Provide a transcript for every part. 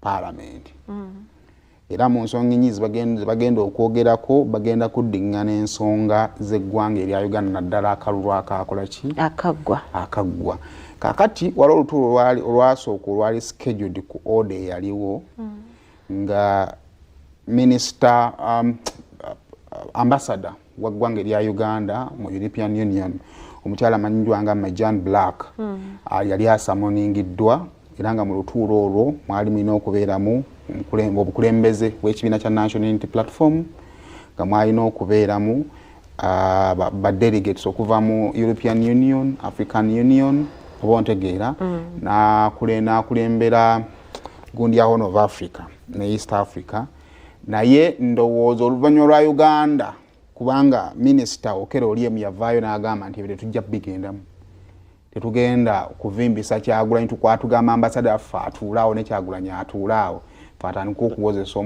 parliament era mu nsonga nnyingi bagenda okwogerako bagenda kuddingana ensonga z'eggwanga erya Uganda naddala akalulu akakola ki akaggwa kakati waliwo olutuulo olwasooka olwali scheduled ku order eyaliwo nga minister ambassador waggwanga erya Uganda mu European Union omukyala amanyirwa nga Majan Black yali asamoningiddwa era nga mu lutuulo olwo mwali mulina okubeeramu obukulembeze bw'ekibiina kya National Unity Platform nga mwalina okubeeramu ba-delegates okuva mu European Union, African Union oba ontegeera n'akulembera gundi ya Horn of Africa ne East Africa naye ndowooza oluvannyuma lwa Uganda kubanga minisita Okello Oryem yavaayo n'agamba nti ebyo tujja bigendamu tetugenda kuvimbisa Kyagulanyi tukwatugamba ambassador affe atuulaawo ne Kyagulanyi atuulaawo fatandika okuwozesa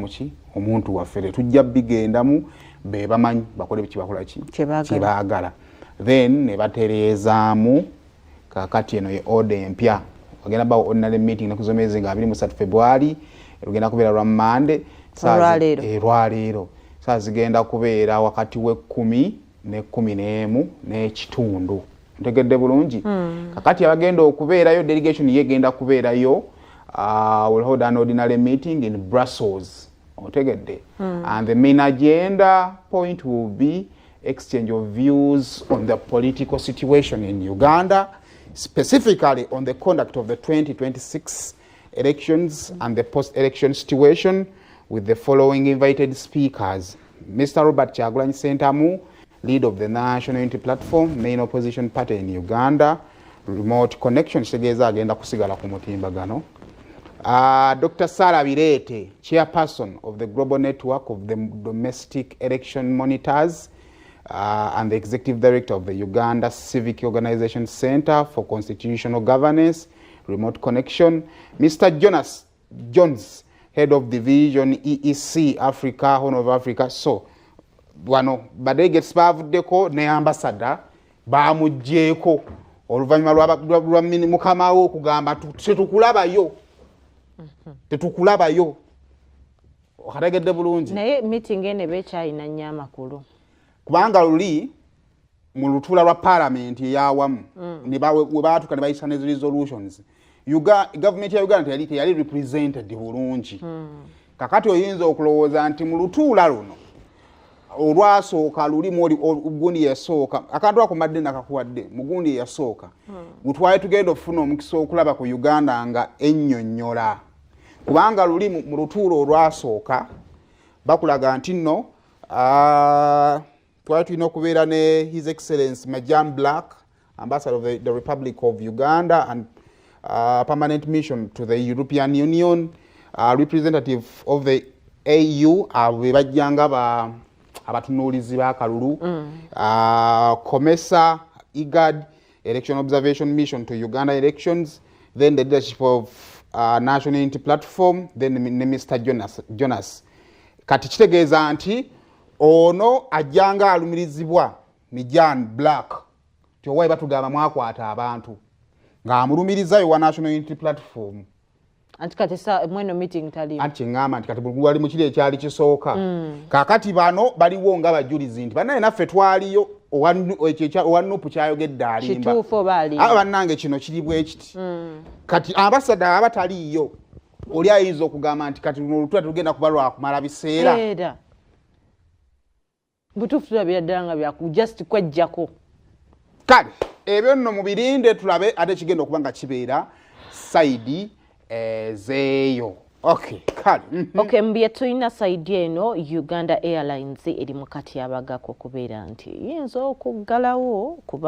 omuntu waffe tujja bigendamu be bamanyi bakole bikibakola kibaagala then ne batereezaamu kakati eno ye order empya ogenda ba ordinary meeting nakuzomezi nga 23 February rugenda kubeera lwa Monday lwaleero saa zigenda kubeera wakati we10 ne 11 n'ekitundu ntegedde bulungi kakati abagenda okubeerayo delegation yegenda kubeerayo will hold an ordinary meeting in Brussels otegedde and the main agenda point will be exchange of views on the political situation in Uganda, specifically on the conduct of the 2026 elections and the post-election situation, with the following invited speakers: Mr. Robert Kyagulanyi Ssentamu, lead of the National Unity Platform, main opposition party in Uganda, remote connection kitegeeza agenda kusigala ku mutimbagano. Dr. Sarah Birete, chairperson of the global network of the domestic election monitors and the executive director of the Uganda Civic Organization Center for Constitutional Governance, remote connection. Mr. Jones, head of division EEC Africa, Horn of Africa. So wano badelegates bavuddeko ne ambassador bamugjeeko oluvannyuma lwa mukamawo okugamba tetukulabayo okategedde bulungi naye meeting ene bekyalina nnyo amakulu kubanga luli mu lutuula lwa parliament eyawamu we baatuka ne bayisa ne resolutions government ya Uganda teyali represented bulungi kakati oyinza okulowooza nti mu lutuula luno olwasooka lulimu ogundi yasooka akantu akumadde nakakuwadde mugundi yasooka gutwaye tugenda okufuna omukisa okulaba ku Uganda nga ennyonnyola kubanga luli mu lutuulo olwasooka bakulaga nti nno twali tulina okubeera ne His Excellency Majan Black, Ambassador of the Republic of Uganda and permanent mission to the European Union, representative of the AU bajjanga abatunuulizi b'akalulu, COMESA, IGAD, election observation mission to Uganda elections, then the leadership of National Unity Platform, then Mr. Jonas. Kati kitegeeza nti ono ajjanga alumirizibwa Majan Black tyowaye batugamba mwakwata abantu ng'amulumirizayo wa National Unity Platform. Anti kati mweno meeting talimu. Anti ngamba anti kati wali mu kiri ekyali kisooka. Kakati bano baliwo nga bajulizi nti banaye naffe twaliyo owanupu kyayogedde alimba. Kituufo bali. Bannange kino kiri bwe kiti. Kati ambassador abataliyo oli ayinza okugamba nti kati luno olutula tugenda kubalwa kumala biseera. Era. Butuufu tulabira ddala nga byaku just kwejjako. Kale ebyo nno mubirinde tulabe ate kigenda okuba nga kibeera side zeeyo. Okay, kale. Okay, mbye tulina side eno Uganda Airlines eri mu kati abagako kubeera nti yinza okuggalawo kuba